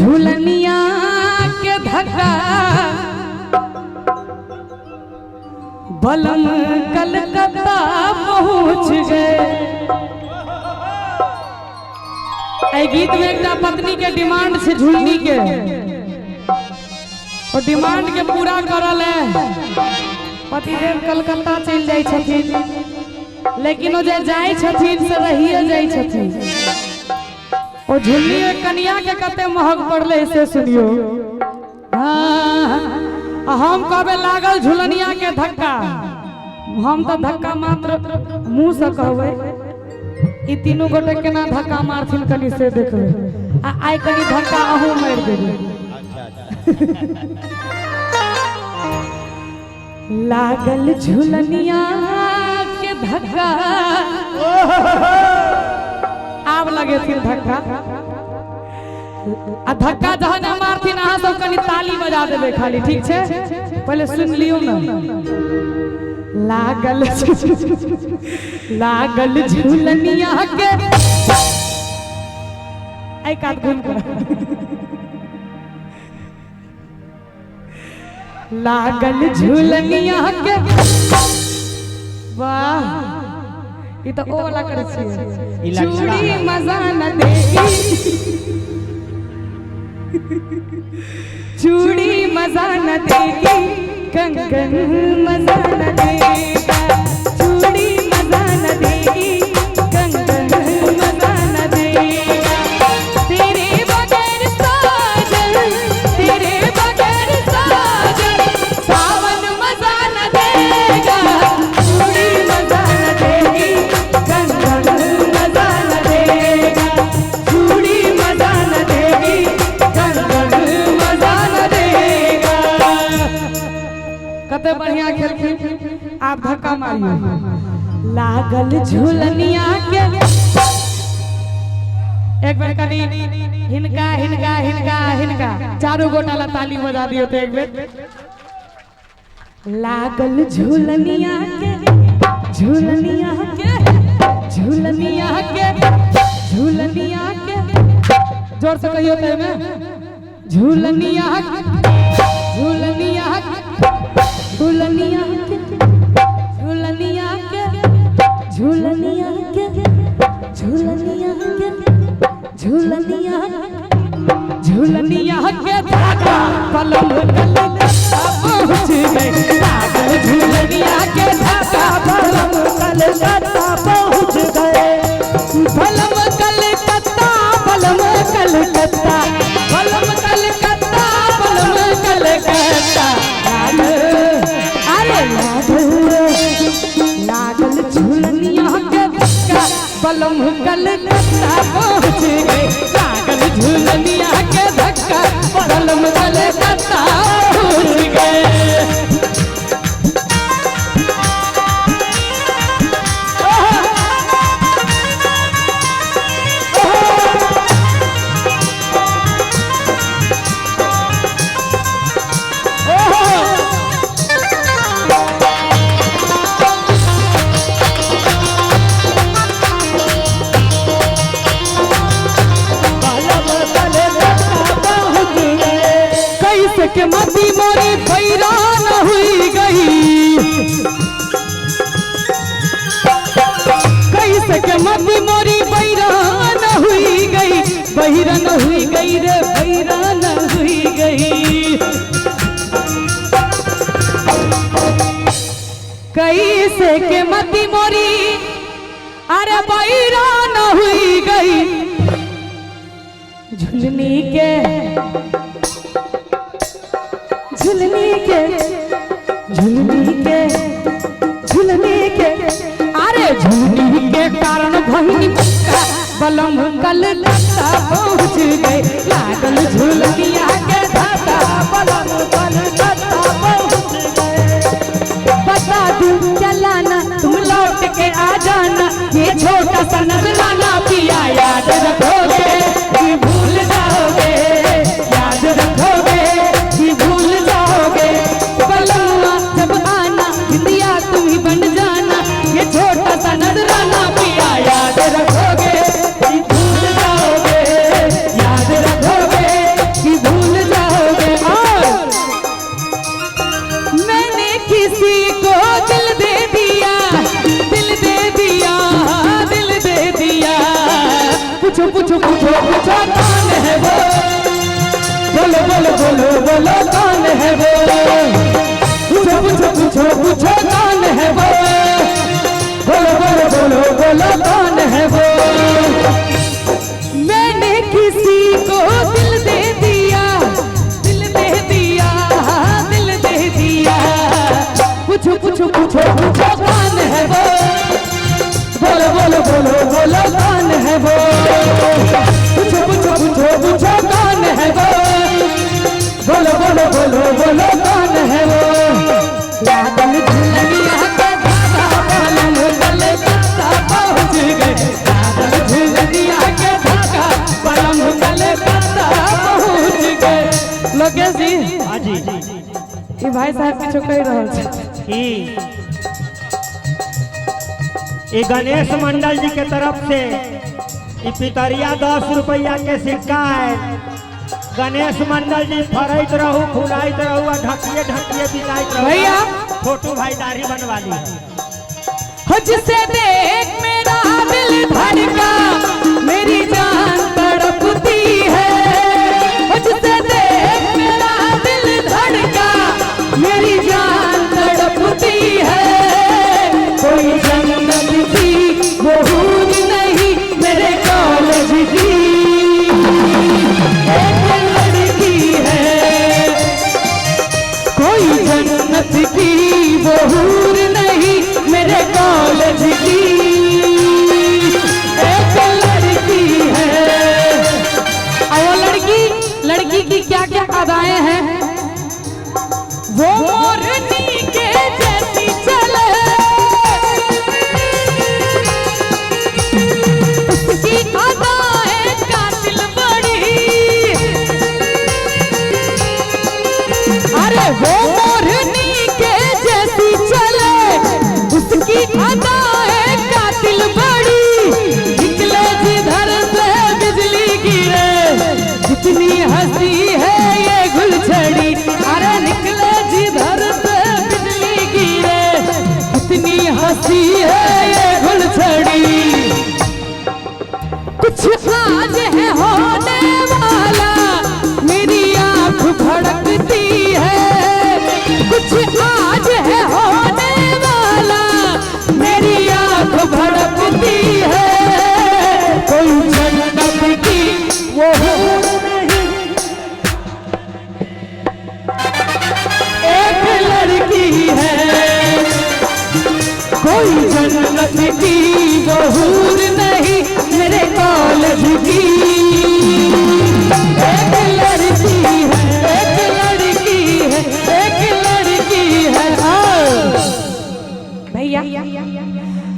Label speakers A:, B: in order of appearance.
A: झूलनिया के धक्का बलम कलकत्ता पहुँच गए। गीत में एक पत्नी के डिमांड से झूलनी के और डिमांड के पूरा करल है। पतिदेव कलकत्ता चल जाए छथिन, लेकिन वो जाए छथिन से रहिए जाए छथिन। और झुल्ली में कन्या के कते महक पड़ले से सुनियो। हम कबे लागल झुलनिया के धक्का, हम तो धक्का मात्र मुंह से कहबे। ई तीनों गोटे केना धक्का मारथिन कनी से देखबे। आई कनी धक्का अहू मार देबे। लागल झुलनिया के धक्का आब लगे थी धक्का। आ धक्का जहन मारथिन अहाँ सब कनी ताली बजा देबे खाली, ठीक छे? पहले सुन लियो ना। लागल झुलनिया के आई काट गुन कर। लागल झुलनिया के वाह, ये तो ओ वाला करे छी। चूड़ी मजा न देगी, चूड़ी मजा न देगी, कंगन मजा न देगा। चूड़ी मजा न देगी, कंगन मजा न देगा। तेरे बगैर साजन, तेरे बगैर साजन, सावन मजा न देगा। चूड़ी मजा न देगी, कंगन मजा न देगा। चूड़ी मजा न देगी, कंगन मजा न देगा। कते बढ़िया खेलखिन, आप धक्का मारियो। लागल झुलनिया के एक बार कनी हिनका हिनका हिनका हिनका चारों गोटा ला ताली बजा दियो तो एक बेर। लागल झुलनिया के, झुलनिया के, झुलनिया के, झुलनिया के, जोर से कहियो तो में झुलनिया, झुलनिया, झुलनिया के, झुलनिया के, झुलनिया के, झुलनिया के, झुलनिया, झुलनिया के धागा पलम कलकत्ता पहुँच गए। लागल झुलनिया के धागा पलम कलकत्ता पहुँच गए। पलम कलकत्ता, पलम कलकत्ता, पलम कलकत्ता, पलम कलकत्ता। अरे लागल झुलनिया के धक्का पलम कलकत्ता पहुँच गए। लागल झुलनिया के धक्का पलम कलकत्ता पहुँच गए। के मती मोरी बैरान हुई गई, कैसे के मती मोरी बैरान हुई गई, बैरान हुई गई रे बैरान हुई गई। कैसे के मती मोरी अरे बैरान हुई गई। झुलनी के, झुलनी के, झुलनी के, झुलनी के, अरे झुलनी के कारण भइनी मुक्का बलम कलकत्ता पहुँच गए। लागल झुलनिया के धक्का बलम कलकत्ता पहुँच गए। बता दूं चलाना तुम लौट के आ जाना, ये छोटा सा नजराना पिया याद रखोगे कि भूल जाओगे, याद रखोगे कि भूल जाओगे। बलुआ जब आना इंदिया तुम ही बन जाना, ये छोटा सा नजराना पिया याद रखोगे कि भूल जाओगे, याद रखोगे बोलो बोलो बोलो कौन है वो, पूछो पूछो पूछो पूछो कौन है वो, बोलो बोलो बोलो बोलो कौन है वो। मैंने किसी को दिल दे दिया, दिल दे दिया, दिल दे दिया, पूछो पूछो पूछो पूछो कौन है वो, बोलो बोलो बोलो बोलो कौन है वो, पूछो पूछो पूछो पूछो कौन है वो, बोलो बोलो बोलो बोलो कौन है वो। लागल झुलनिया के धागा बलम कलकत्ता पहुँच गए, लागल झुलनिया के धागा बलम कलकत्ता पहुँच गए। लोकेश जी,
B: हाँ जी,
A: ये भाई साहब किछो कह रहल छै
B: ये गणेश मंडल जी के तरफ से ये पितरिया 10 रुपया के सिक्का है। गणेश मंडल जी फरैत रहू, फुलाइत रहू, ढकिए ढकिए बिकाइत रहू।
A: भैया
B: छोटू भाई दाढ़ी बनवा ली।
A: जिसे देख मेरा दिल धड़का, मेरी जान तड़पती है, जिसे देख मेरा दिल धड़का, मेरी जान तड़पती है। कोई जन्नत की वो हूर नहीं मेरे कॉलेज की, एक लड़की है, कोई जन्नत की वो हूर नहीं मेरे कॉलेज की, एक लड़की है। और लड़की की क्या क्या अदाएं हैं, वो मोरनी के जैसी चले, उसकी अदाएं कातिल बड़ी, अरे वो मोरनी के जैसी चले, उसकी अदाएं कातिल बड़ी, निकले जिधर से बिजली गिरे, कितनी हंसी है ये गुलछड़ी, अरे निकले जिधर से बिजली गिरे, कितनी हंसी है ये गुलछड़ी। कुछ आज है होने वाला, मेरी आँख भड़कती है, कुछ आज है होने वाला, मेरी आँख भड़कती है। कोई जन्नत की वो हूर नहीं, एक लड़की है, कोई जन्नत की